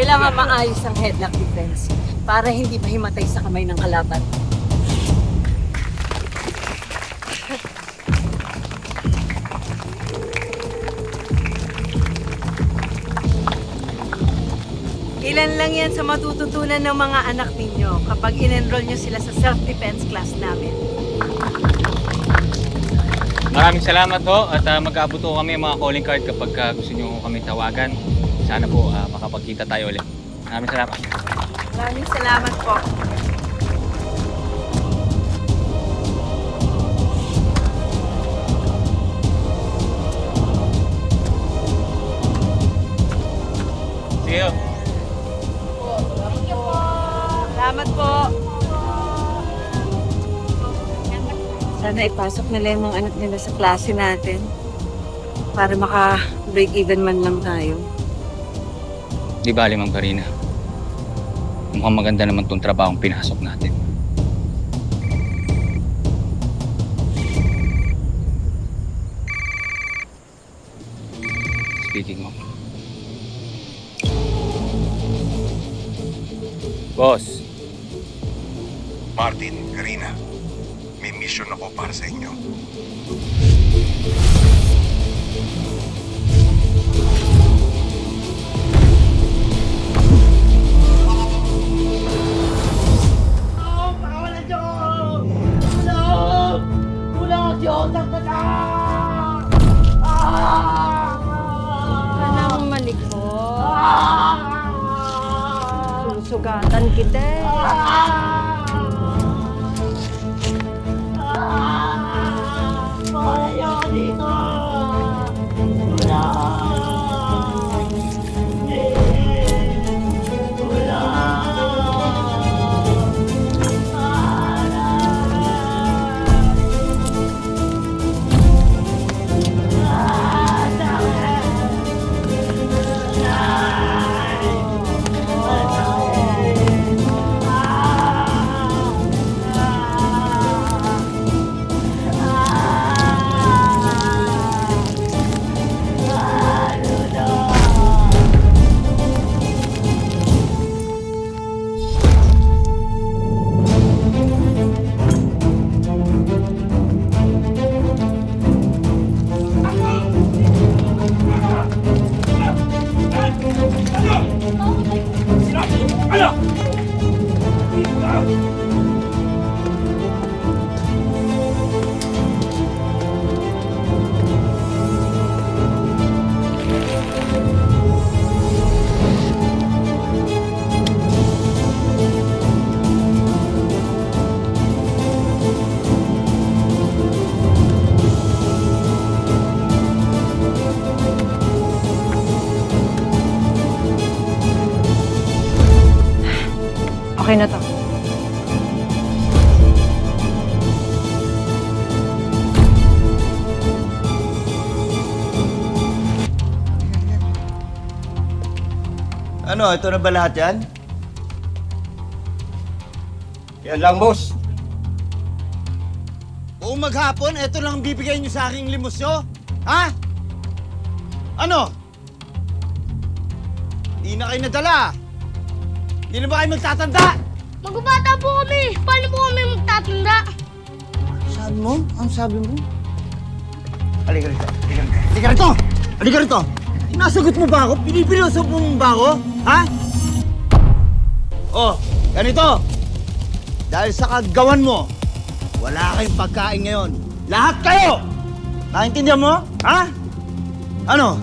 Kailangan maayos ang headlock defense para hindi mahimatay sa kamay ng kalaban. Ilan lang yan sa matututunan ng mga anak ninyo kapag in-enroll nyo sila sa self-defense class namin. Maraming salamat ho at mag-aabot ho kami mga calling card kapag gusto nyo kami tawagan. Sana po makapagkita tayo ulit. Maraming salamat. Maraming salamat po. Sige ho. Salamat po. Sana ipasok nila yung mga anak nila sa klase natin para maka-break even man lang tayo. Di bali, Ma'am Karina. Mukhang maganda naman tong trabahong pinasok natin. Speaking of. Boss, Martin, Karina, may mission ako para sa inyo. Sana akong malikot. Susugatan kita. Okay na to. Ano, ito na ba lahat yan? Yan lang, boss. Buong maghapon, ito lang ang bibigay niyo sa aking limosyo? Ha? Ano? Di na kayo nadala. Di na ba kayo magtatanda? Magbabata po kami. Paano po kami magtatanda? Sabi mo? Ang sabi mo? Halika rito. Halika rito! Halika rito! Nasagot mo ba ako? Pinipiloso mo ba ako? Ha? Oh, ganito. Dahil sa kagawan mo, wala kayong pagkain ngayon. Lahat kayo! Naintindihan mo? Ha? Ano?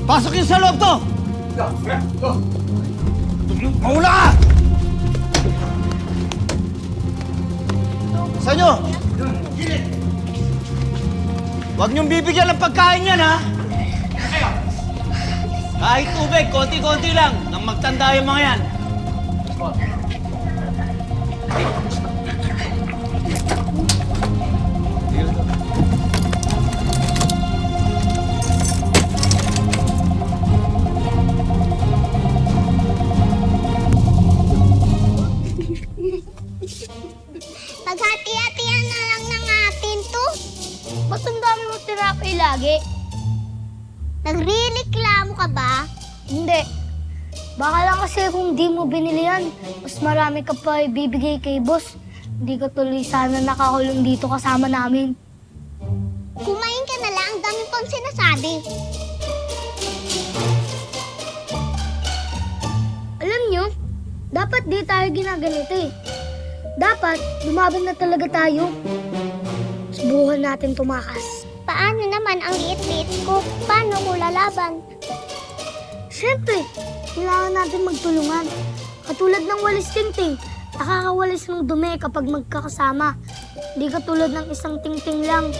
Pasok yung sa loob to! Maula ka! Sa inyo! Huwag niyong bibigyan ng pagkain yan, ha? Kahit tubig, konti-konti lang, nang magtanda yung mga yan. Naghati-hatihan na lang ng atin to. Ba't ang dami mo tinapay lagi? Nagrereklamo ka ba? Hindi. Baka lang kasi kung di mo binili yan, mas marami ka pa ibibigay kay boss. Hindi ka tuloy sana nakakulong dito kasama namin. Kumain ka na lang, ang dami pang sinasabi. Alam nyo, dapat di tayo ginaganito eh. Dapat, lumaban na talaga tayo. Subukan natin tumakas. Paano naman ang liit-liit ko? Paano ko lalaban? Siyempre, kailangan natin magtulungan. Katulad ng walis tingting, nakakawalis ng dumi kapag magkakasama. Hindi katulad ng isang tingting lang.